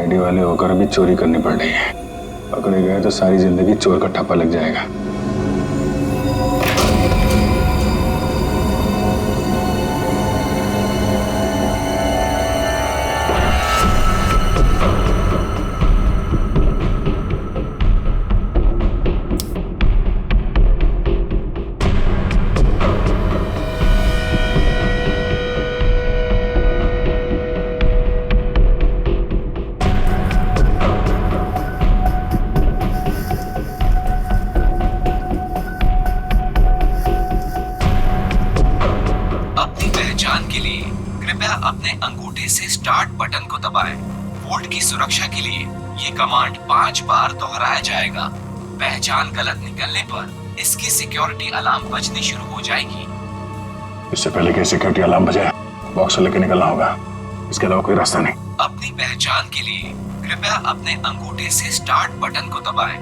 CID वाले होकर भी चोरी करनी पड़ रही है। पकड़े गए तो सारी जिंदगी चोर का ठप्पा लग जाएगा। कृपया अपने अंगूठे से स्टार्ट बटन को दबाएं। वोल्ट की सुरक्षा के लिए ये कमांड 5 बार दोहराया जाएगा। पहचान गलत निकलने पर इसकी सिक्योरिटी अलार्म बजनी शुरू हो जाएगी। इससे पहले कि सिक्योरिटी अलार्म बजे बॉक्स से लेकर निकलना होगा, इसके अलावा कोई रास्ता नहीं। अपनी पहचान के लिए कृपया अपने अंगूठे से स्टार्ट बटन को दबाएं।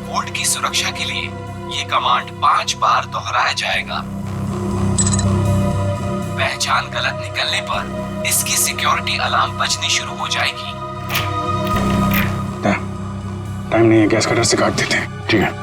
वोल्ट की सुरक्षा के लिए ये कमांड 5 बार दोहराया जाएगा। पहचान गलत निकलने पर इसकी सिक्योरिटी अलार्म बजनी शुरू हो जाएगी। टाइम नहीं है, गैस कटर से काट देते हैं। ठीक है।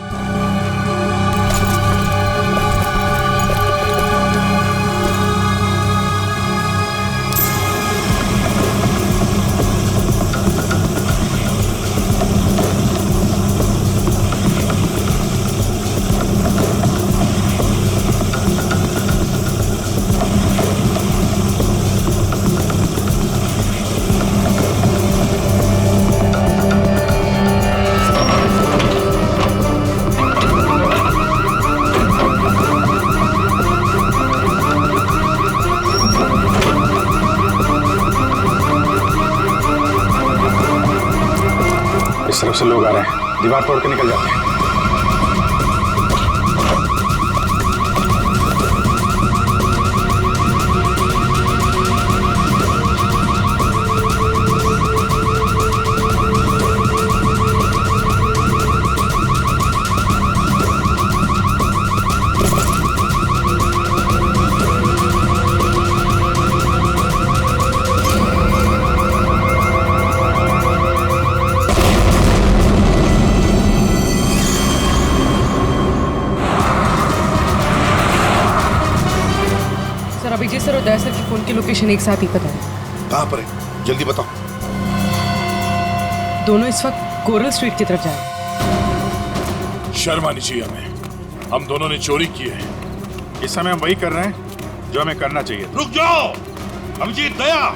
इस तरफ से लोग आ रहे हैं, दीवार तोड़ के निकल जाते हैं। अभिजीत सर और दया सर की फोन की लोकेशन एक साथ ही पता है। कहाँ पर है, जल्दी बताओ। दोनों इस वक्त कोरल स्ट्रीट की तरफ जा रहे हैं। शर्म आनी चाहिए हमें, हम दोनों ने चोरी की है। इस समय हम वही कर रहे हैं जो हमें करना चाहिए। रुक जाओ अभिजीत, दया,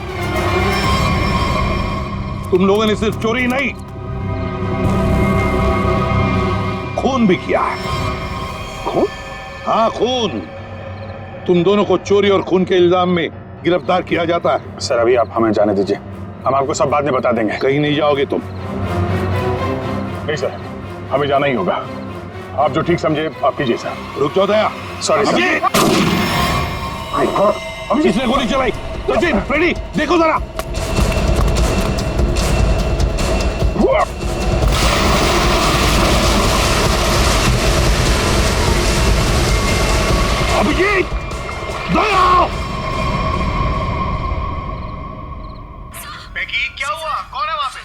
तुम लोगों ने सिर्फ चोरी नहीं, खून भी किया है। खून? हाँ, खून। तुम दोनों को चोरी और खून के इल्जाम में गिरफ्तार किया जाता है। सर अभी आप हमें जाने दीजिए, हम आपको सब बाद में बता देंगे। कहीं नहीं जाओगे तुम। नहीं सर, हमें जाना ही होगा। आप जो ठीक समझे आप कीजिए सर। रुक जाओ दया। Sorry sir. किसने गोली चलाई? सचिन, फ्रेडी, देखो जरा। अभिजीत, दया! बेकी, क्या हुआ? कौन है वहां पे?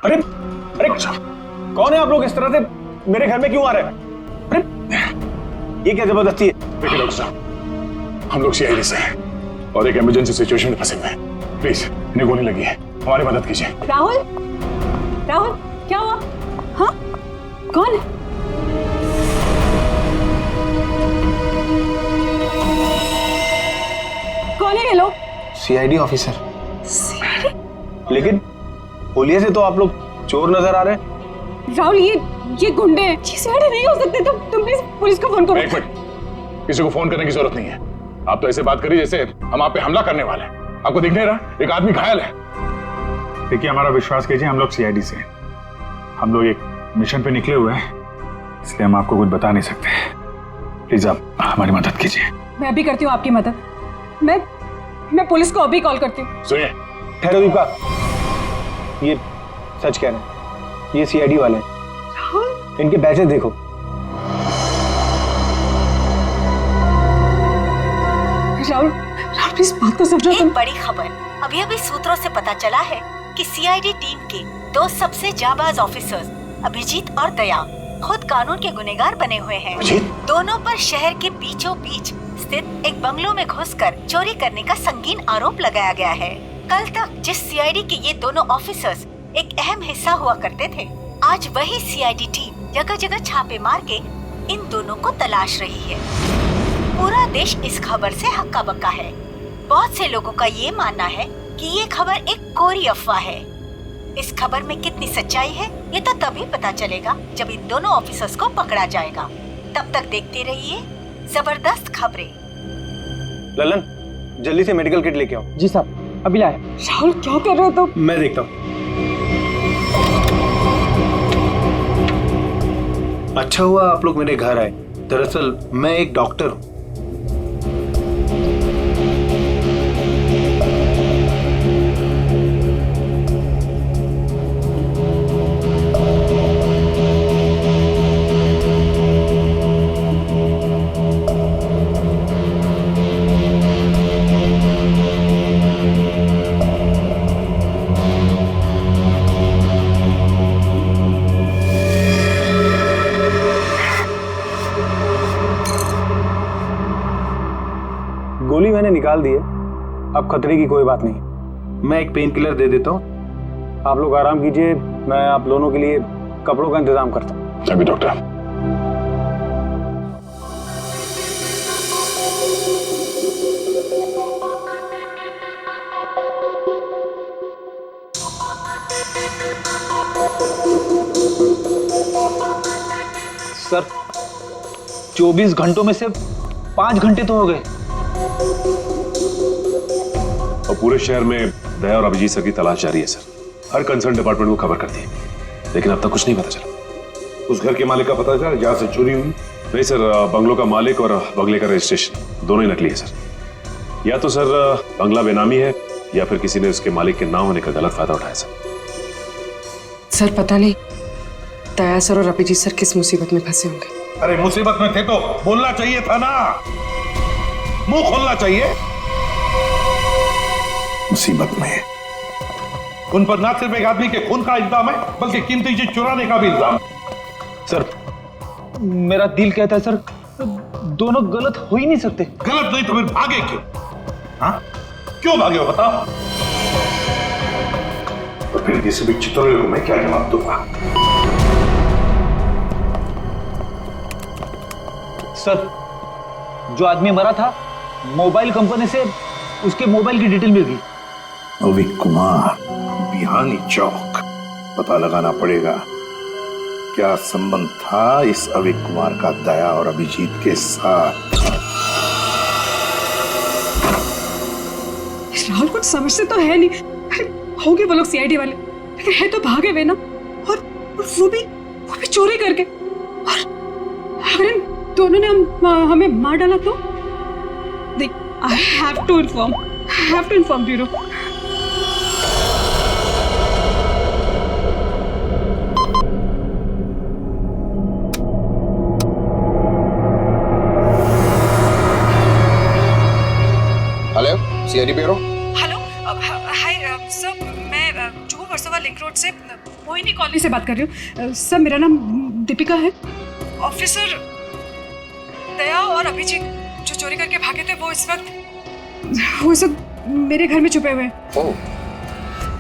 अरे अरे कौन है आप लोग? इस तरह से मेरे घर में क्यों आ रहे हैं? अरे ये क्या जबरदस्ती है? देखिए डॉक्टर साहब, हम लोग सीआईडी से हैं और एक इमरजेंसी सिचुएशन में फंसे हुए हैं। प्लीज, इन्हें गोली लगी है, हमारी मदद कीजिए। राहुल, राहुल, क्या हुआ? हाँ, कौन? कौन है ये लोग? CID officer. लेकिन पुलिस से तो आप लोग चोर नजर आ रहे हैं। राहुल, ये गुंडे हैं। ये सीआईडी नहीं हो सकते। तुम प्लीज पुलिस को फोन करो। एक मिनट, किसी को फोन करने की जरूरत नहीं है। आप तो ऐसे बात करिए जैसे हम आप पे हमला करने वाले हैं। आपको दिख नहीं रहा एक आदमी घायल है? देखिए, हमारा विश्वास कीजिए, हम लोग सीआईडी से हैं। हम लोग एक मिशन पे निकले हुए हैं, इसलिए हम आपको कुछ बता नहीं सकते। प्लीज आप हमारी मदद कीजिए। मैं अभी करती हूँ आपकी मदद। मैं पुलिस को अभी कॉल करती हूँ। सुनिए, ठहरो दीपा, ये सच कह रहे हैं, ये सीआईडी वाले हैं। इनके बैचेस देखो। राहुल राहुल प्लीज बात को समझो तुम। एक बड़ी खबर अभी अभी सूत्रों से पता चला है कि सीआईडी टीम के दो सबसे जाबाज ऑफिसर्स अभिजीत और दया खुद कानून के गुनहगार बने हुए हैं। दोनों पर शहर के बीचों बीच स्थित एक बंगलों में घुसकर चोरी करने का संगीन आरोप लगाया गया है। कल तक जिस सीआईडी के ये दोनों ऑफिसर्स एक अहम हिस्सा हुआ करते थे, आज वही सीआईडी टीम जगह जगह छापे मार के इन दोनों को तलाश रही है। पूरा देश इस खबर से हक्का बक्का है। बहुत से लोगों का ये मानना है कि ये खबर एक कोरी अफवाह है। इस खबर में कितनी सच्चाई है ये तो तभी पता चलेगा जब इन दोनों ऑफिसर्स को पकड़ा जाएगा। तब तक देखते रहिए जबरदस्त खबरें। ललन, जल्दी से मेडिकल किट लेके आओ। जी साहब, अभी लाए। राहुल क्या कर रहे हो तुम? मैं देखता हूँ। अच्छा हुआ आप लोग मेरे घर आए। दरअसल मैं एक डॉक्टर हूँ। गोली मैंने निकाल दी है, अब खतरे की कोई बात नहीं। मैं एक पेन किलर दे देता हूँ, आप लोग आराम कीजिए। मैं आप दोनों के लिए कपड़ों का इंतजाम करता हूँ। अभी डॉक्टर। सर 24 घंटों में से 5 घंटे तो हो गए। और पूरे शहर में दया और अभिजीत सर की तलाश जारी है सर। हर कंसर्न डिपार्टमेंट को खबर कर दी है, लेकिन अब तक कुछ नहीं पता चला। उस घर के मालिक का पता चला जहां से चोरी हुई? नहीं सर, बंगलों का मालिक और बंगले का रजिस्ट्रेशन दोनों ही नकली है सर। या तो सर बंगला बेनामी है या फिर किसी ने उसके मालिक के ना होने का गलत फायदा उठाया सर पता नहीं दया सर और अभिजीत सर किस मुसीबत में फंसे होंगे। अरे मुसीबत में थे तो बोलना चाहिए था ना, मुंह खोलना चाहिए। मुसीबत में उन पर ना सिर्फ एक आदमी के खून का इल्जाम है बल्कि कीमती चीज चुराने का भी इल्जाम। सर मेरा दिल कहता है सर, दोनों गलत हो ही नहीं सकते। गलत नहीं तो फिर भागे क्यों? हाँ क्यों भागे हो बताओ? और फिर किसी भी चितौरे को मैं क्या जवाब दूंगा? सर जो आदमी मरा था मोबाइल कंपनी से उसके मोबाइल की डिटेल मिल गई। अविक कुमार, बिहानी चौक। पता लगाना पड़ेगा क्या संबंध था इस अविक कुमार का दया और अभिजीत के साथ। राहुल कुछ समझते तो है नहीं। होंगे वो लोग सीआईडी वाले, लेकिन है तो भागे हुए ना। और वो भी चोरी करके। और अगर इन दोनों ने हमें मार डाला तो? देख, I have to inform bureau. Hello, CID bureau. Hello, hi sir, मैं जुहू वर्सोवा लिंक रोड से मोहिनी कॉलोनी से बात कर रही हूँ। सर मेरा नाम दीपिका है। ऑफिसर दया और अभिजीत जो चोरी करके भागे थे वो इस वक्त मेरे घर में छुपे हुए हैं। ओह,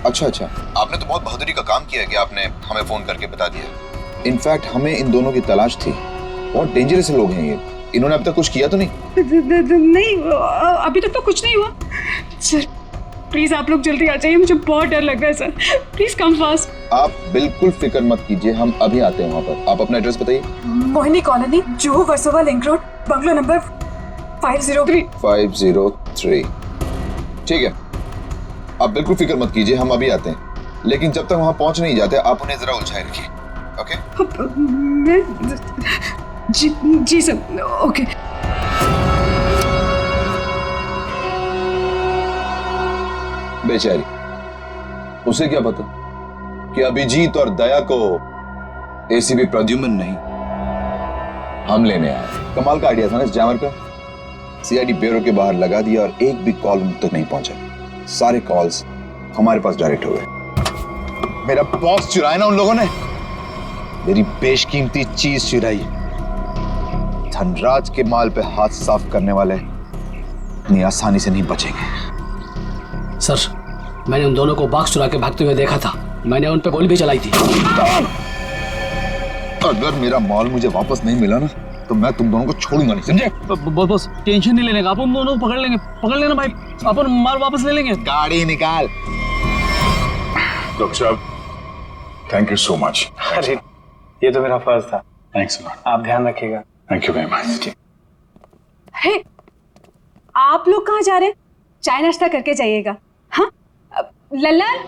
अच्छा। आपने तो बहुत बहादुरी का काम किया कि आपने हमें फोन करके बता दिया। इनफैक्ट हमें इन दोनों की तलाश थी। बहुत डेंजरस लोग हैं ये। इन्होंने अब तक कुछ किया तो नहीं? नहीं, अभी तक तो कुछ नहीं हुआ। सर प्लीज आप लोग जल्दी आ जाइए, मुझे बहुत डर लग रहा है सर। Please come fast. आप बिल्कुल फिक्र मत कीजिए, हम अभी आते हैं वहाँ पर। आप अपना एड्रेस बताइए। Mohini colony, Juhu Versova link road, bungalow number 503। 503। ठीक है, आप बिल्कुल फिक्र मत कीजिए, हम अभी आते हैं। लेकिन जब तक वहाँ पहुँच नहीं जाते आप उन्हें जरा उलझाए रखिए। ओके? जी सर, ओके। बेचारी, उसे क्या पता कि अभिजीत और दया को एसीपी प्रद्युम्न नहीं, हम लेने आए। कमाल का आइडिया था ना इस जैमर का। सीआईडी ब्यूरो के बाहर लगा दिया और एक भी कॉल उन तक नहीं पहुंचा। सारे कॉल्स हमारे पास डायरेक्ट हुए। मेरा बॉस चुराया ना उन लोगों ने, मेरी बेशकीमती चीज चुराई। धनराज के माल पे हाथ साफ करने वाले इतनी आसानी से नहीं बचेंगे। सर, मैंने उन दोनों को बॉक्स चुरा के भागते हुए देखा था। मैंने उन पे गोली भी चलाई थी। अगर मेरा माल मुझे वापस नहीं मिला ना तो मैं तुम दोनों को छोड़ूंगा नहीं, समझे? बस टेंशन नहीं लेने का, अपन दोनों पकड़ लेंगे। पकड़ लेना भाई, अपन माल वापस ले लेंगे। गाड़ी निकाल। डॉक्टर साहब, थैंक यू सो मच। अरे ये तो मेरा फर्ज था। Thanks lot. आप ध्यान रखिएगा। Thank you very much. हे, आप लोग कहाँ जा रहे हैं? चाय नाश्ता करके जाइएगा। हाँ, लल्लन,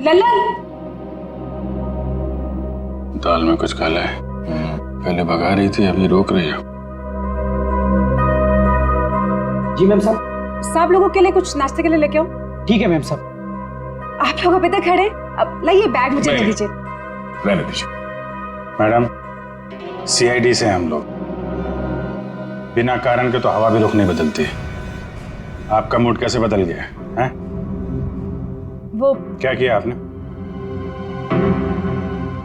लल्लन। दाल में कुछ काला है। पहले भगा रही थी, अभी रोक रही है। जी मैम साहब। सब लोगों के लिए कुछ नाश्ते के लिए लेके आओ। ठीक है मैम साहब। आप लोग अभी तक खड़े, अब लाइए बैग मुझे दे दीजिए। रहने दीजिए। मैडम, सीआईडी से हम लोग बिना कारण के तो हवा भी रुख नहीं बदलती। आपका मूड कैसे बदल गया है? वो क्या किया आपने?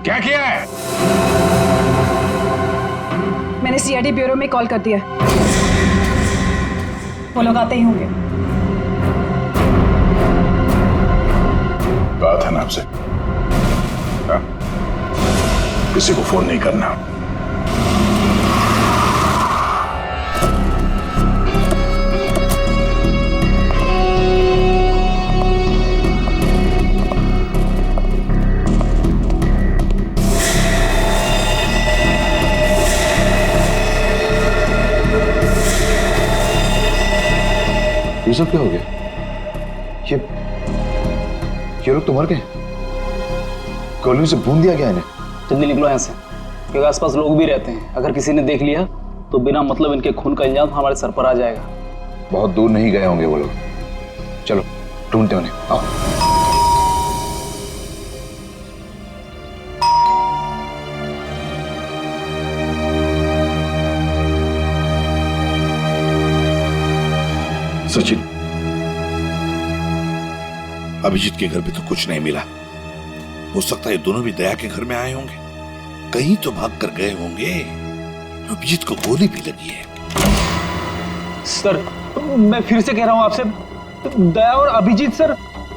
क्या किया है? मैंने सीआईडी ब्यूरो में कॉल कर दिया। वो लोग आते ही होंगे। बात है ना आपसे, हाँ? किसी को फोन नहीं करना। ये सब क्या हो गया? ये लोग तो मर गए। गोलियों से भून दिया गया इन्हें। जल्दी निकलो यहाँ से, क्योंकि आसपास लोग भी रहते हैं। अगर किसी ने देख लिया तो बिना मतलब इनके खून का इल्जाम हमारे सर पर आ जाएगा। बहुत दूर नहीं गए होंगे वो लोग। चलो ढूंढते उन्हें, आओ। सचिन, अभिजीत के घर पे तो कुछ नहीं मिला। हो सकता है दोनों भी दया के घर में आए होंगे, कहीं तो भाग कर गए होंगे। अभिजीत को गोली भी लगी है। सर, मैं फिर से कह रहा हूँ आपसे, दया और अभिजीत सर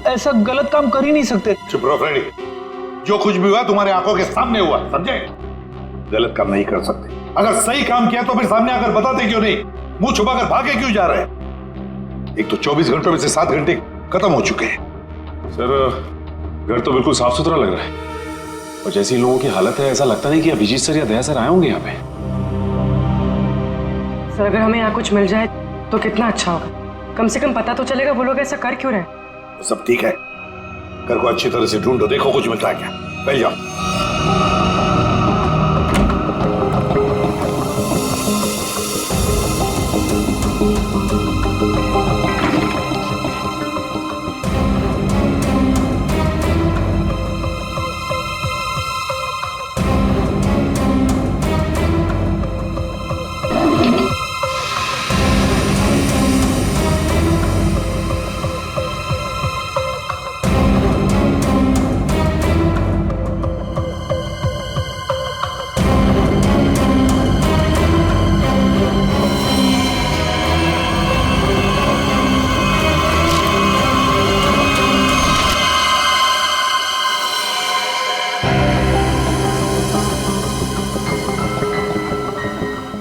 ऐसा गलत काम कर ही नहीं सकते। चुप रहो फ्रेडी, जो कुछ भी हुआ तुम्हारे आंखों के सामने हुआ, समझे? गलत काम नहीं कर सकते। अगर सही काम किया तो फिर सामने आकर बताते क्यों नहीं? मुंह छुपाकर भागे क्यों जा रहे हैं? एक तो 24 घंटों में से 7 घंटे खत्म हो चुके हैं। सर, घर तो बिल्कुल साफ सुथरा लग रहा है और जैसी लोगों की हालत है ऐसा लगता नहीं कि अभिजीत सर या दया सर आए होंगे यहाँ पे। सर, अगर हमें यहाँ कुछ मिल जाए तो कितना अच्छा होगा। कम से कम पता तो चलेगा वो लोग ऐसा कर क्यों रहे। सब ठीक है, घर को अच्छी तरह से ढूंढो, देखो कुछ मिलता है क्या। पहले जाओ।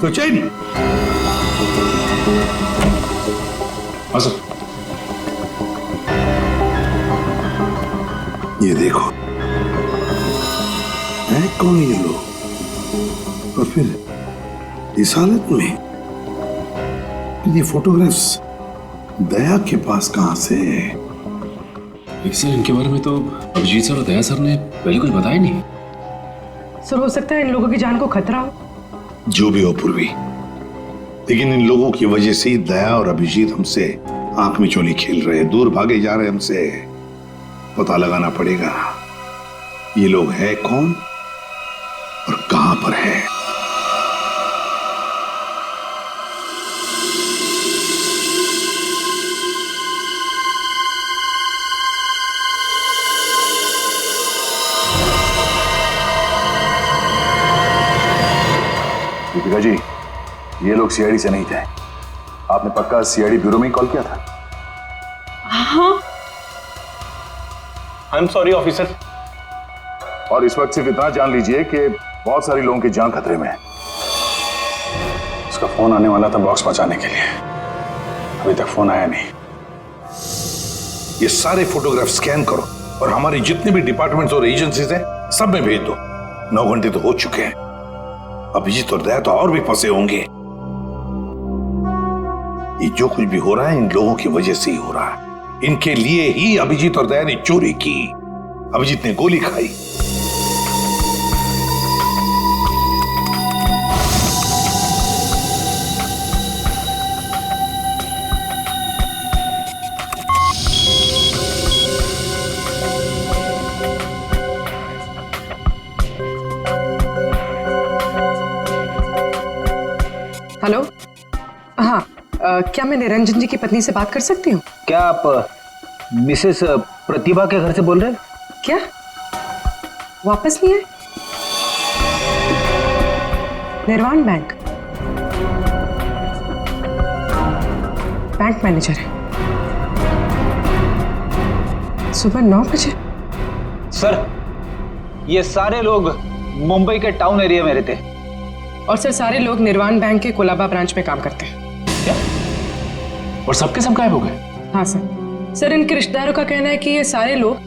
सोचा ही नहीं। हाँ सर। ये देखो, है कौन ये लोग? और फिर इस हालत में ये फोटोग्राफ्स दया के पास कहां से? सर, इनके बारे में तो अभिजीत सर और दया सर ने पहले कुछ बताया नहीं। सर, हो सकता है इन लोगों की जान को खतरा हो। जो भी हो पूर्वी, लेकिन इन लोगों की वजह से ही दया और अभिजीत हमसे आंख में चोली खेल रहे हैं, दूर भागे जा रहे हैं हमसे। पता लगाना पड़ेगा ये लोग है कौन पर है। दीपिका जी, ये लोग सीआईडी से नहीं थे। आपने पक्का सीआईडी ब्यूरो में ही कॉल किया था? हाँ। I am sorry officer. और इस वक्त सिर्फ इतना जान लीजिए कि बहुत सारे लोगों की जान खतरे में है। उसका फोन आने वाला था बॉक्स पहुंचाने के लिए, अभी तक फोन आया नहीं। ये सारे फोटोग्राफ स्कैन करो और हमारे जितने भी डिपार्टमेंट्स और एजेंसीज हैं सब में भेज दो। 9 घंटे तो हो चुके हैं, अभिजीत और दया तो और भी फंसे होंगे। ये जो कुछ भी हो रहा है इन लोगों की वजह से ही हो रहा है। इनके लिए ही अभिजीत और दया ने चोरी की। अभिजीत ने गोली खाई। हेलो, हाँ, क्या मैं निरंजन जी की पत्नी से बात कर सकती हूँ? क्या आप मिसेस प्रतिभा के घर से बोल रहे हैं? क्या वापस नहीं आए? निर्वाण बैंक मैनेजर है, सुबह 9 बजे। सर, ये सारे लोग मुंबई के टाउन एरिया में रहते हैं। और सर, सारे लोग निर्वाण बैंक के कोलाबा ब्रांच में काम करते हैं। क्या? और सबके सब गायब हो गए? हाँ सर। सर, इनके रिश्तेदारों का कहना है कि ये सारे लोग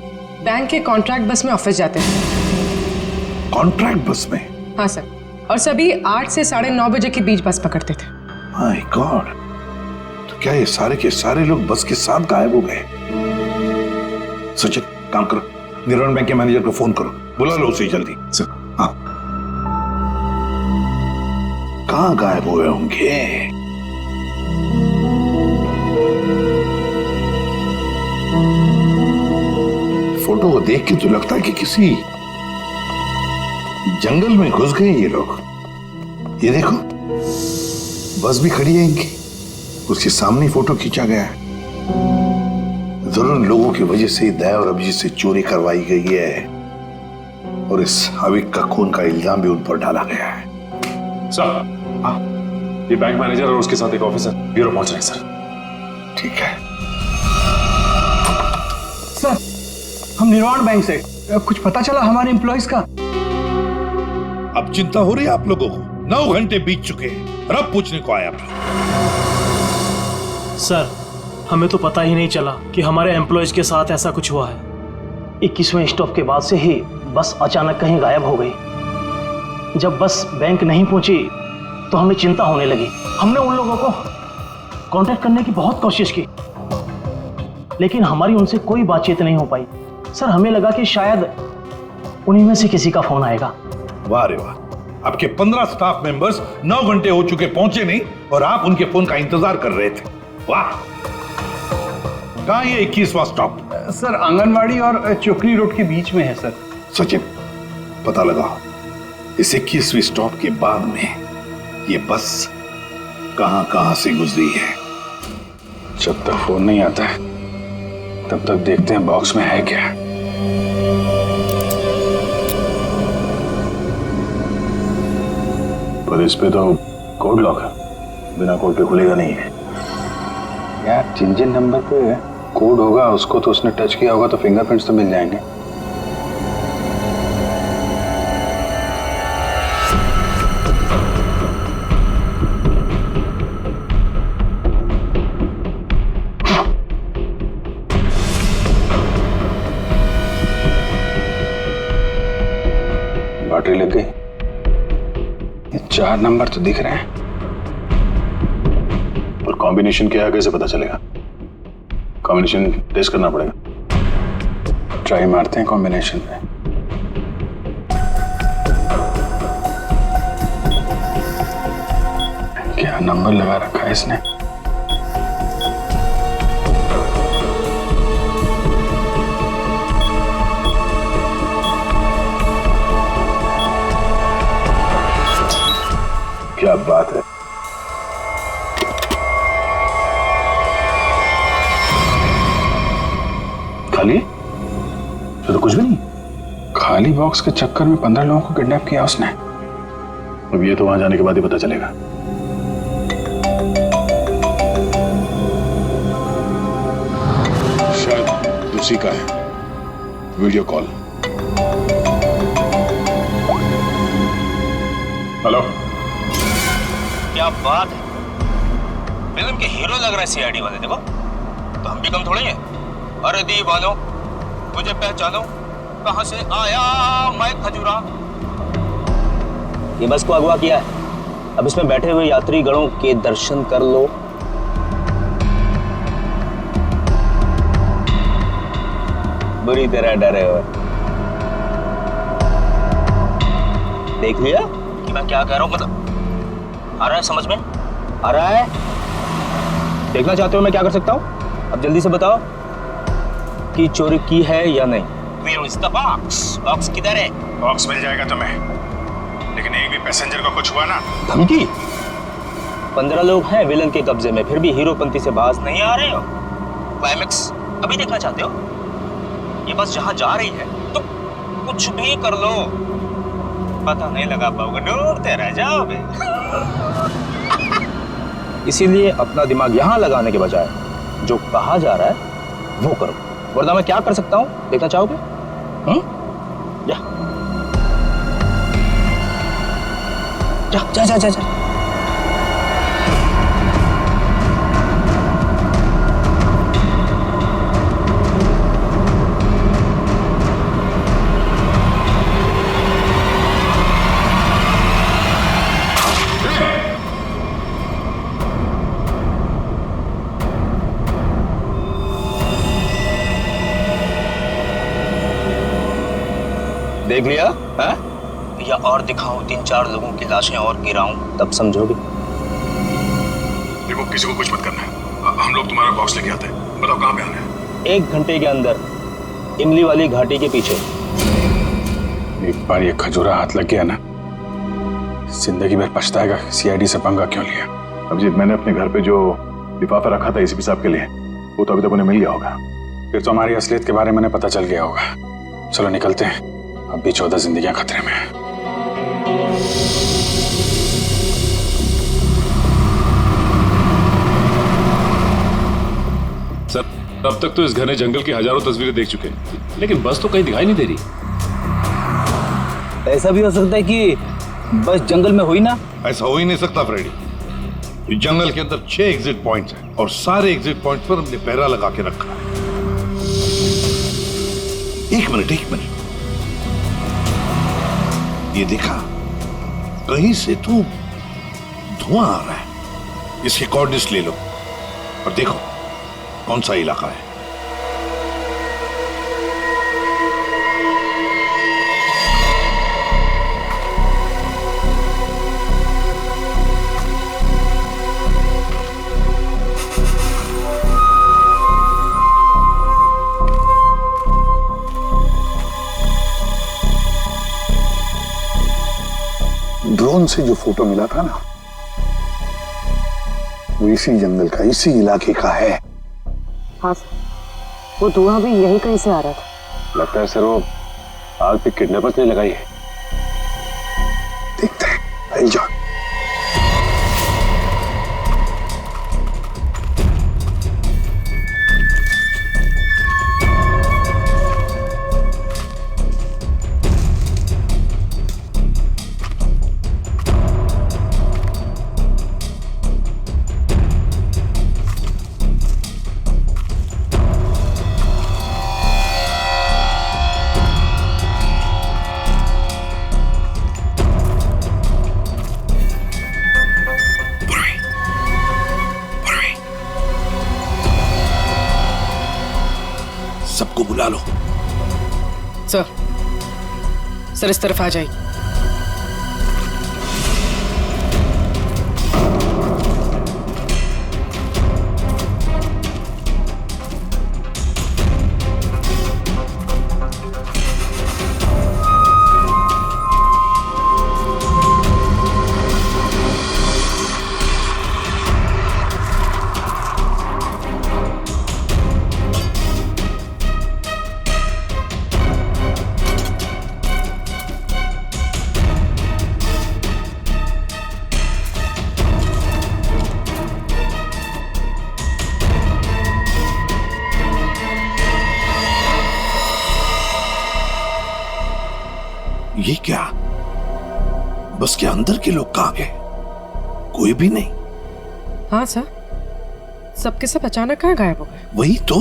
बैंक के कॉन्ट्रैक्ट बस में ऑफिस जाते हैं। कॉन्ट्रैक्ट बस में? हाँ सर, और सभी 8 से 9:30 बजे के बीच बस पकड़ते थे। माय गॉड, तो क्या ये सारे के सारे लोग बस के साथ गायब हो गए? सचिन, काम करो, निर्वाण बैंक के मैनेजर को फोन करो, बुला लो उसे जल्दी। हाँ, कहाँ गायब हुए होंगे? फोटो को देख के तो लगता है कि किसी जंगल में घुस गए ये लोग। ये देखो, बस भी खड़ी है इनकी, उसके सामने फोटो खींचा गया है। जरूर लोगों की वजह से दया और अभिजीत से चोरी करवाई गई है और इस अविक का खून का इल्जाम भी उन पर डाला गया है। सर, ये बैंक मैनेजर और उसके साथ एक ऑफिसर ब्यूरो पहुंच रहे हैं सर। ठीक है सर, हम निर्वाण बैंक से, कुछ पता चला हमारे एम्प्लॉइज का? अब चिंता हो रही है आप लोगों को? 9 घंटे बीत चुके हैं और अब पूछने को आया। सर, हमें तो पता ही नहीं चला कि हमारे एम्प्लॉइज के साथ ऐसा कुछ हुआ है। 21वें स्टॉप के बाद से ही बस अचानक कहीं गायब हो गई। जब बस बैंक नहीं पहुंची तो हमें चिंता होने लगी। हमने उन लोगों को कांटेक्ट करने की बहुत कोशिश की, लेकिन हमारी उनसे कोई बातचीत नहीं हो पाई। सर, हमें लगा कि शायद उन्हीं में से किसी का फोन आएगा। वाह रे वाह, आपके 15 स्टाफ मेंबर्स 9 घंटे हो चुके पहुंचे नहीं और आप उनके फोन का इंतजार कर रहे थे। वाह। कहां ये 21वां स्टॉप? सर, आंगनवाड़ी और चोकरी रोड के बीच में है सर। सचिन, पता लगाओ इस 21वीं स्टॉप के बाद में ये बस कहां से गुजरी है। जब तक फोन नहीं आता है तब तक देखते हैं बॉक्स में है क्या। पर इस पे तो कोड लॉक है, बिना कोड के खुलेगा नहीं है यार। जिन नंबर पे कोड होगा उसको तो उसने टच किया होगा तो फिंगरप्रिंट्स तो मिल जाएंगे। बैटरी लग गई। ये 4 नंबर तो दिख रहे हैं, और कॉम्बिनेशन क्या है कैसे पता चलेगा? कॉम्बिनेशन टेस्ट करना पड़ेगा। ट्राई मारते हैं कॉम्बिनेशन पे। क्या नंबर लगा रखा है इसने? क्या बात है। खाली तो कुछ भी नहीं। खाली बॉक्स के चक्कर में 15 लोगों को किडनैप किया उसने। अब ये तो वहां जाने के बाद ही पता चलेगा। शायद उसी का है वीडियो कॉल। हेलो, क्या बात है, फिल्म के हीरो लग रहा है सीआईडी वाले। देखो तो हम भी कम थोड़े हैं। अरे दीवानो, मुझे पहचानो, कहां से आया मैं खजूरा। ये बस को अगवा किया है, अब इसमें बैठे हुए यात्री गणों के दर्शन कर लो। बुरी तरह डरे हुए। देख लिया कि मैं क्या कह रहा हूं? मतलब आ रहा है समझ में? आ रहा है? देखना चाहते हो मैं क्या कर सकता हूं? अब जल्दी से बताओ कि चोरी की है या नहीं। Where is the box? Box किधर है? बॉक्स मिल जाएगा तुम्हें, लेकिन एक भी पैसेंजर को कुछ हुआ ना। धमकी? 15 लोग हैं विलन के कब्जे में, फिर भी हीरोपंती से बाज नहीं आ रहे हो। क्लाइमेक्स अभी देखना चाहते हो? ये बस जहां जा रही है तो कुछ भी कर लो, पता नहीं लगा पाओगे, ढूंढते रह जाओगे। इसीलिए अपना दिमाग यहां लगाने के बजाय जो कहा जा रहा है वो करो, वरना मैं क्या कर सकता हूं देखना चाहोगे? जा जा जा जा जा। देख लिया है? या और दिखाऊं 3-4 लोगों की लाशें और गिराऊं, तब समझोगे। देखो किसी को कुछ मत करना, हम लोग तुम्हारा बॉक्स लेके आते हैं। बताओ कहां पे आना है? 1 घंटे के अंदर इमली वाली घाटी के पीछे। एक बार ये खजूरा हाथ लग गया ना, जिंदगी भर पछताएगा सीआईडी से पंगा क्यों लिया। अभिजीत, मैंने अपने घर पे जो लिफाफा रखा था एसीपी साहब के लिए, वो तो अभी तक उन्हें मिल गया होगा। फिर तो हमारी असलियत के बारे में पता चल गया होगा। चलो निकलते हैं, अब भी 14 जिंदगियां खतरे में हैं। सर, अब तक तो इस घने जंगल की हजारों तस्वीरें देख चुके हैं, लेकिन बस तो कहीं दिखाई नहीं दे रही। ऐसा भी हो सकता है कि बस जंगल में हुई ना। ऐसा हो ही नहीं सकता फ्रेडी। इस जंगल के अंदर 6 एग्जिट पॉइंट्स हैं और सारे एग्जिट पॉइंट्स पर हमने पहरा लगा के रखा है। एक मिनट, ये देखा, कहीं से तो धुआं आ रहा है। इसके कोऑर्डिनेट्स ले लो और देखो कौन सा इलाका है। ड्रोन से जो फोटो मिला था ना, वो इसी जंगल का, इसी इलाके का है। हाँ, वो धुआं भी यही कहीं से आ रहा था। लगता है सर वो आग पे किडनैपर्स ने लगाई है। देखते हैं, आई जाओ। सबको बुला लो। सर इस तरफ आ जाइए। ये क्या, बस के अंदर के लोग कहाँ गए? कोई भी नहीं। हाँ सर, सबके सब अचानक कहाँ गायब हो गए? वही तो।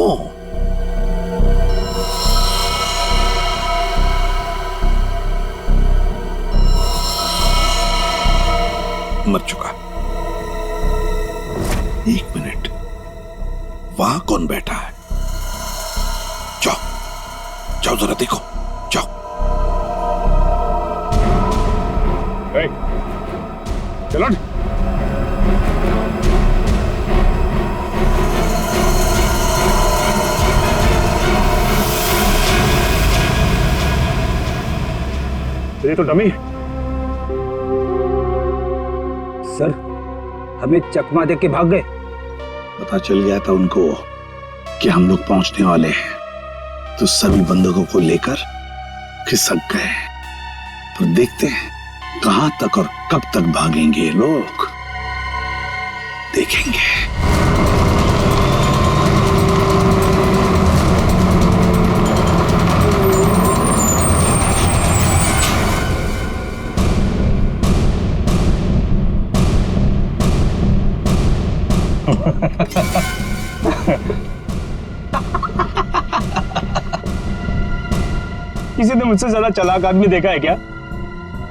मर चुका। एक मिनट, वहां कौन बैठा है? जाओ जाओ जरा देखो, जाओ। चलो ये तो डमी। सर, हमें चकमा दे के भाग गए। पता चल गया था उनको कि हम लोग पहुंचने वाले हैं, तो सभी बंदूकों को लेकर खिसक गए। पर देखते हैं कहां तक और कब तक भागेंगे ये लोग, देखेंगे। किसी ने मुझसे ज्यादा चालाक आदमी देखा है क्या?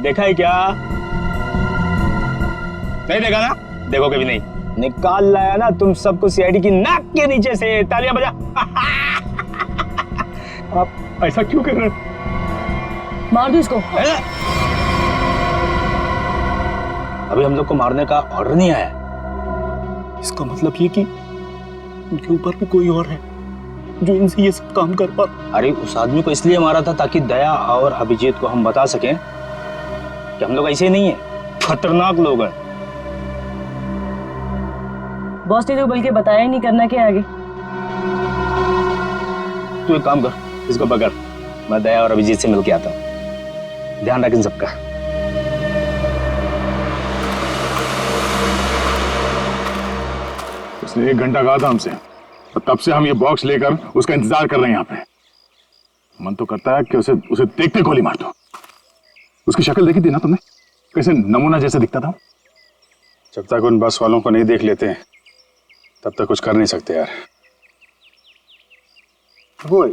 देखा है क्या? नहीं देखा ना? देखो कभी नहीं। निकाल लाया ना तुम सबको सीआईडी की नाक के नीचे से। तालियां बजा। आप ऐसा क्यों कर रहे हो? मार दो इसको। अभी हम लोग को मारने का ऑर्डर नहीं आया। इसका मतलब ये कि उनके ऊपर भी कोई और है जो इनसे ये सब काम कर पा। अरे उस आदमी को इसलिए मारा था ताकि दया और अभिजीत को हम बता सकें कि हम लोग ऐसे नहीं है, खतरनाक लोग हैं। बॉस ने तो बल्कि बताया ही नहीं, करना क्या आगे। तू एक काम कर, इसको पकड़, मैं दया और अभिजीत से मिलके आता हूँ। ध्यान रख इन सबका। उसने 1 घंटा कहा था हमसे, और तब से हम ये बॉक्स लेकर उसका इंतजार कर रहे हैं यहाँ पे। मन तो करता है कि उसे देखते गोली मार दो। उसकी शक्ल देखी थी ना तुमने, कैसे नमूना जैसे दिखता था। जब तक उन बस वालों को नहीं देख लेते हैं तब तक कुछ कर नहीं सकते यार। वो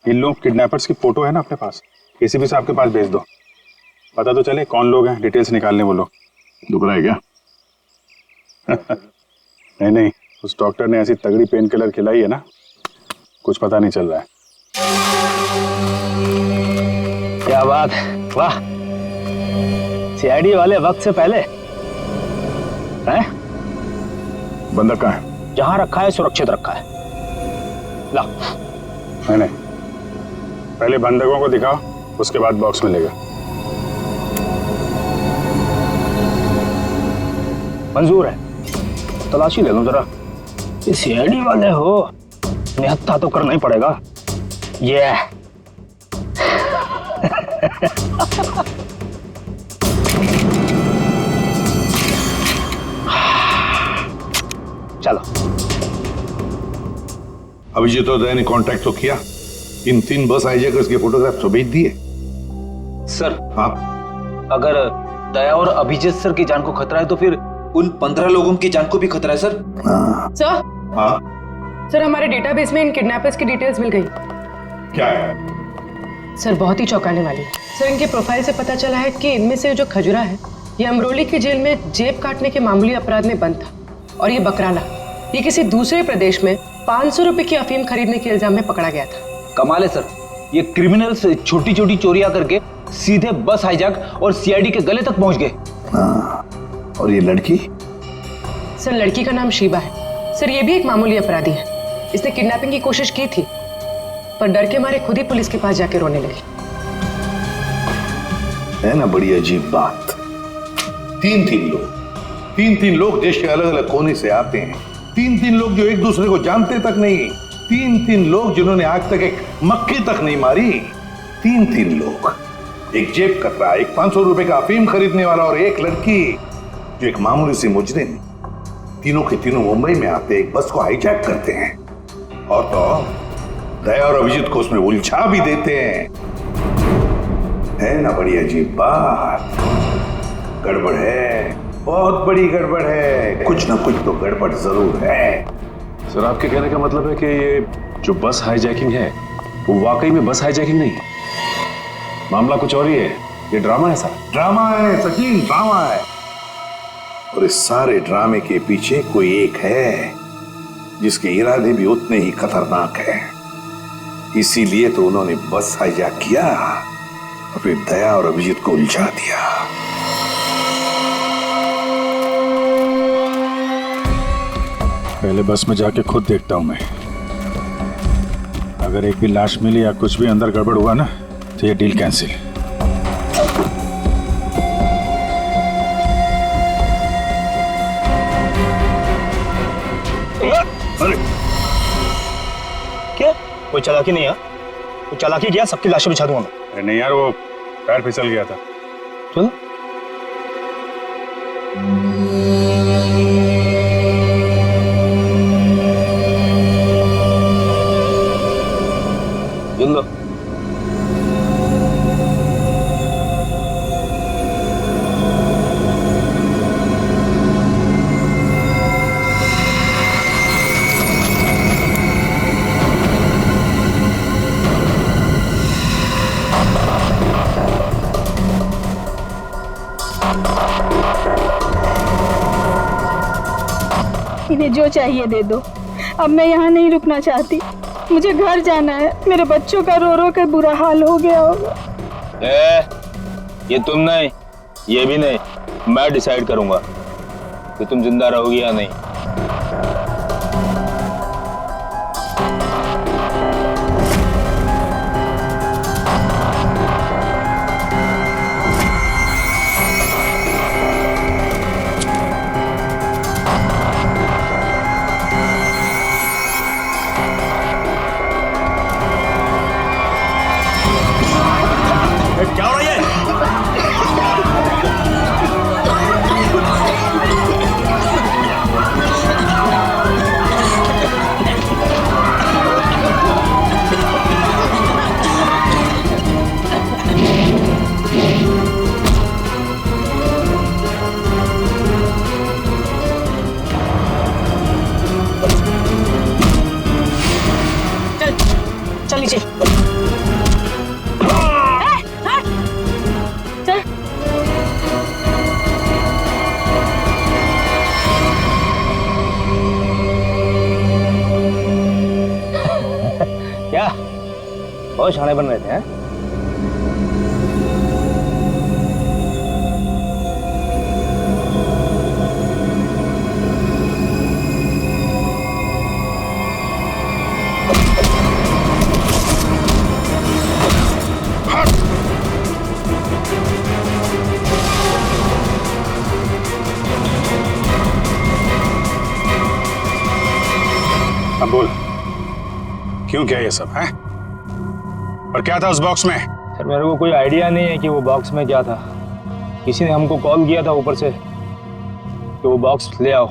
इन लोग किडनैपर्स की फोटो है ना अपने पास, एसीपी साहब के पास भेज दो, पता तो चले कौन लोग हैं, डिटेल्स निकालने वो लोग। दुख रहा है क्या? नहीं, उस डॉक्टर ने ऐसी तगड़ी पेन किलर खिलाई है ना, कुछ पता नहीं चल रहा है। क्या बात, वाह। सीआईडी वाले वक्त से पहले हैं? बंदा कहाँ है? जहां रखा है सुरक्षित रखा है। ला। नहीं, पहले बंधकों को दिखाओ, उसके बाद बॉक्स मिलेगा। मंजूर है, तलाशी ले लो जरा। ये सीआईडी वाले हो, निहत्था तो करना ही पड़ेगा। ये चलो। अभिजीत और दया ने कांटेक्ट तो किया, इन 3 बस हाईजैकर्स के फोटोग्राफ तो भेज दिए। सर, हाँ, अगर दया और अभिजीत सर की जान को खतरा है तो फिर उन 15 लोगों की जान को भी खतरा है सर। सर, हाँ, सर हमारे डेटाबेस में इन किडनैपर्स की डिटेल्स मिल गई। क्या है? सर बहुत ही चौंकाने वाली है। सर इनके प्रोफाइल से पता चला है कि इनमें से जो खजुरा है ये अमरोली की जेल में जेब काटने के मामूली अपराध में बंद था, और ये बकराला ये किसी दूसरे प्रदेश में 500 रुपए की अफीम खरीदने के इल्जाम में पकड़ा गया था। कमाल है सर, ये क्रिमिनल्स छोटी छोटी चोरियां करके सीधे बस हाईजैक और सीआईडी के गले तक पहुंच गए। और ये लड़की? सर लड़की का नाम शीबा है। सर ये भी एक मामूली अपराधी है। इसने किडनैपिंग की कोशिश की थी, पर डर के मारे खुद ही पुलिस के पास जाके रोने लगी। है ना बड़ी अजीब बात। 3 लोग देश के अलग अलग कोने से आते हैं। 3 लोग जो एक दूसरे को जानते तक नहीं। 3 लोग जिन्होंने आज तक एक मक्खी तक नहीं मारी। 3 लोग, एक जेब कतरा, एक 500 रुपए का अफीम खरीदने वाला और एक लड़की जो एक मामूली सी मुजरिम। तीनों के तीनों मुंबई में आते एक बस को हाईजैक करते हैं, और तो दया और अभिजीत को उसमें उलझा भी देते हैं। है ना बड़ी अजीब बात? गड़बड़ है, बहुत बड़ी गड़बड़ है। कुछ ना कुछ तो गड़बड़ जरूर है। सर आपके कहने का मतलब है कि ये जो बस हाईजैकिंग है वो वाकई में बस हाईजैकिंग नहीं है, मामला कुछ और ही है, ये ड्रामा है सर। ड्रामा है सचिन, ड्रामा है। और इस सारे ड्रामे के पीछे कोई एक है जिसके इरादे भी उतने ही खतरनाक हैं। इसीलिए तो उन्होंने बस हाईजैक किया और फिर दया और अभिजीत को उलझा दिया। पहले बस में जाके खुद देखता हूं मैं। अगर एक भी लाश मिली या कुछ भी अंदर गड़बड़ हुआ ना तो ये डील कैंसिल। अरे क्या कोई चालाकी नहीं है? कोई चालाकी किया सबकी लाशें बिछा दूंगा मैं। अरे नहीं यार, वो पैर फिसल गया था। चलो जल्द इन्हें जो चाहिए दे दो। अब मैं यहाँ नहीं रुकना चाहती, मुझे घर जाना है। मेरे बच्चों का रो रो कर बुरा हाल हो गया होगा। ये तुम नहीं, ये भी नहीं, मैं डिसाइड करूंगा कि तुम जिंदा रहोगी या नहीं। क्या हो रहा है? चल नीचे। क्या बहुत शाणे बन रहे थे हैं? अब बोल, क्यों किया ये सब है? और क्या था उस बॉक्स में? सर मेरे को कोई आइडिया नहीं है कि वो बॉक्स में क्या था। किसी ने हमको कॉल किया था ऊपर से कि वो बॉक्स ले आओ।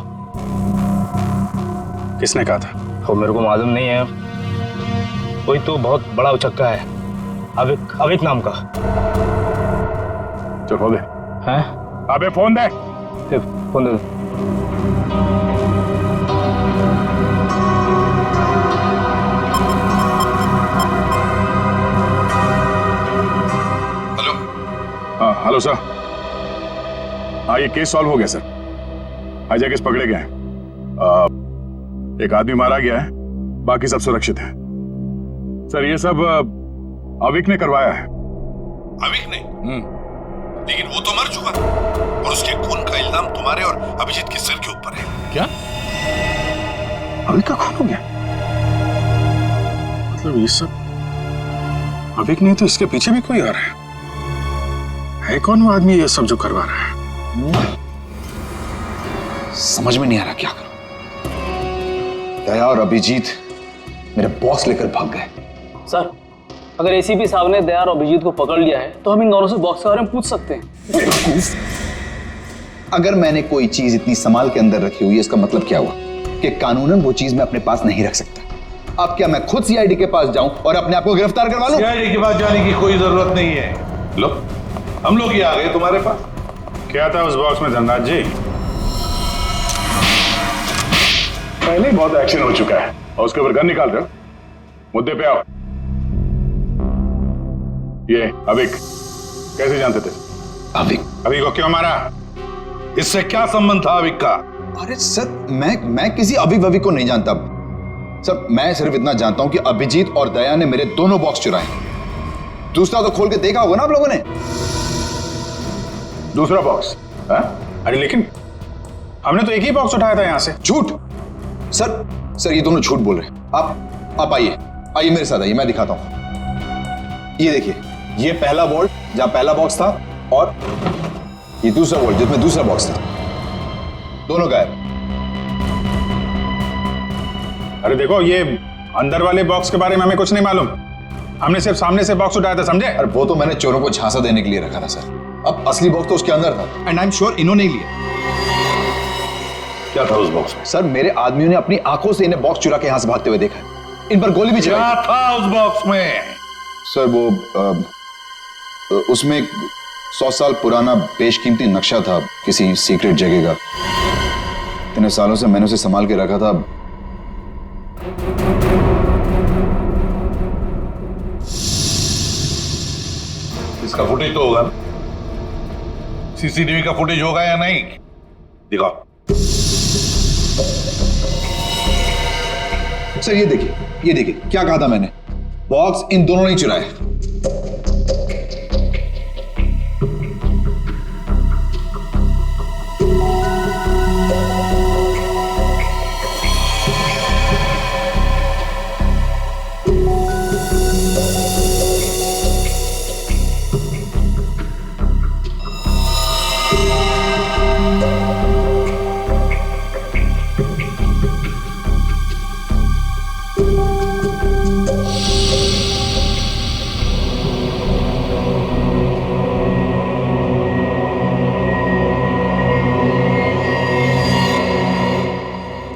किसने कहा था? वो मेरे को मालूम नहीं है। कोई तो बहुत बड़ा उचक्का है, अविक नाम का। चल फोन दे। हैं? अबे फोन दे। फोन दे। Hello sir. हाँ ये केस सॉल्व हो गया सर। हाईजैकर्स पकड़े गए हैं। एक आदमी मारा गया है, बाकी सब सुरक्षित है। सर ये सब अविक ने करवाया है। अविक ने? लेकिन वो तो मर चुका और उसके खून का इल्जाम तुम्हारे और अभिजीत के सिर के ऊपर है। क्या? अविक का खून हो गया? मतलब ये सब अविक नहीं तो इसके पीछे भी कोई आ रहा है कौन वो आदमी ये सब जो करवा रहा है? समझ में नहीं आ रहा क्या करूं। दया और अभिजीत मेरे बॉस लेकर भाग गए। सर अगर एसीपी साहब ने दया और अभिजीत को पकड़ लिया है तो हम इन दोनों से बॉक्स के बारे में पूछ सकते हैं। अगर मैंने कोई चीज इतनी संभाल के अंदर रखी हुई है इसका मतलब क्या हुआ कि कानूनन वो चीज मैं अपने पास नहीं रख सकता। अब क्या मैं खुद सीआईडी के पास जाऊं और अपने आप को गिरफ्तार करवा लूं? सीआईडी के पास जाने की कोई जरूरत नहीं है। लो, हम लोग ही आ गए तुम्हारे पास। क्या था उस बॉक्स में धनराज जी? पहले ही बहुत एक्शन हो चुका है और उसके ऊपर गन निकाल रहे हो। मुद्दे पे आओ। ये अविक कैसे जानते थे? अविक को क्यों मारा? इससे क्या संबंध था अविक का? अरे सर, मैं किसी अविक को नहीं जानता सर। मैं सिर्फ इतना जानता हूं कि अभिजीत और दया ने मेरे दोनों बॉक्स चुराए। दूसरा तो खोल के देखा होगा ना आप लोगों ने। दूसरा बॉक्स? अरे लेकिन हमने तो एक ही बॉक्स उठाया था यहां से। झूठ सर, ये दोनों झूठ बोल रहे हैं। आप आइए मेरे साथ आइए, मैं दिखाता हूं। ये देखिए, ये पहला वॉल्ट जहां पहला बॉक्स था, और ये दूसरा वॉल्ट जिसमें दूसरा बॉक्स था। दोनों गायब। अरे देखो, ये अंदर वाले बॉक्स के बारे में हमें कुछ नहीं मालूम। हमने सिर्फ सामने से बॉक्स उठाया था, समझे? अरे वो तो मैंने चोरों को झांसा देने के लिए रखा था सर। अब असली बॉक्स तो उसके अंदर था, एंड आई एम श्योर इन्होंने ही लिया। क्या था उस बॉक्स में? सर, मेरे आदमियों ने अपनी आंखों से इन्हें बॉक्स चुरा के यहां से भागते हुए देखा है। इन पर गोली भी चलाई। क्या था उस बॉक्स में? सर वो उसमें 100 साल पुराना बेशकीमती नक्शा था किसी सीक्रेट जगह का। इतने सालों से मैंने उसे संभाल के रखा था। इसका फुटेज तो होगा, सीसीटीवी का फुटेज होगा या नहीं? दिखाओ। सर ये देखिए क्या कहा था मैंने। बॉक्स इन दोनों ने चुराए।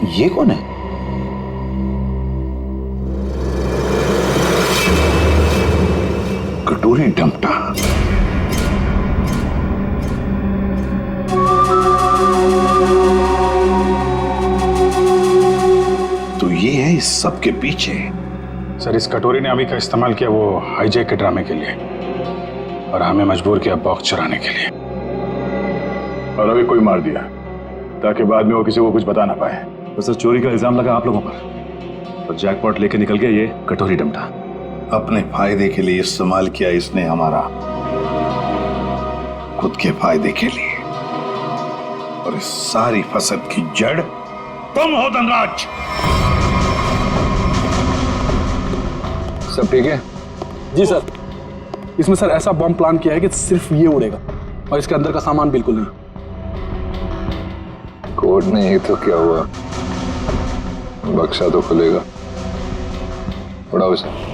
ये कौन है? कटोरी डमटा। तो ये है इस सब के पीछे। सर, इस कटोरी ने अभी का इस्तेमाल किया वो हाईजैक के ड्रामे के लिए, और हमें मजबूर किया बॉक्स चुराने के लिए। और अभी कोई मार दिया ताकि बाद में वो किसी को कुछ बता ना पाए। तो सर, चोरी का इल्जाम लगा आप लोगों पर, और जैकपॉट लेके निकल गया ये कटोरी डमटा। अपने फायदे के लिए इस्तेमाल किया इसने हमारा, खुद के फायदे के लिए। और इस सारी फसद की जड़ तुम हो धनराज। सब ठीक है? जी सर। इसमें सर ऐसा बॉम्ब प्लान किया है कि सिर्फ ये उड़ेगा और इसके अंदर का सामान बिल्कुल नहीं। कोर्ट नहीं तो क्या हुआ, बक्सा तो खुलेगा। उड़ाओ इसे।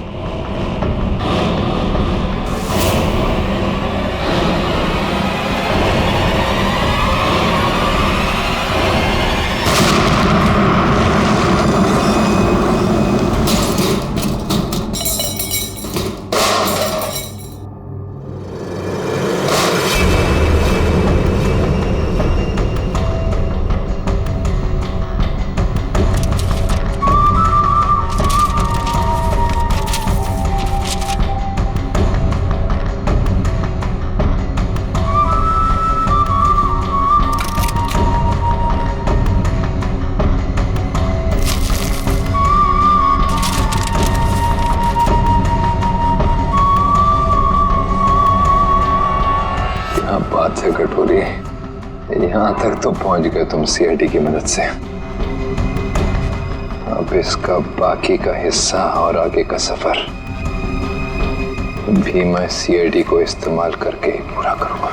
बात है कटोरी, यहां तक तो पहुंच गए तुम सीआईडी की मदद से। अब इसका बाकी का हिस्सा और आगे का सफर भी मैं सीआईडी को इस्तेमाल करके ही पूरा करूंगा।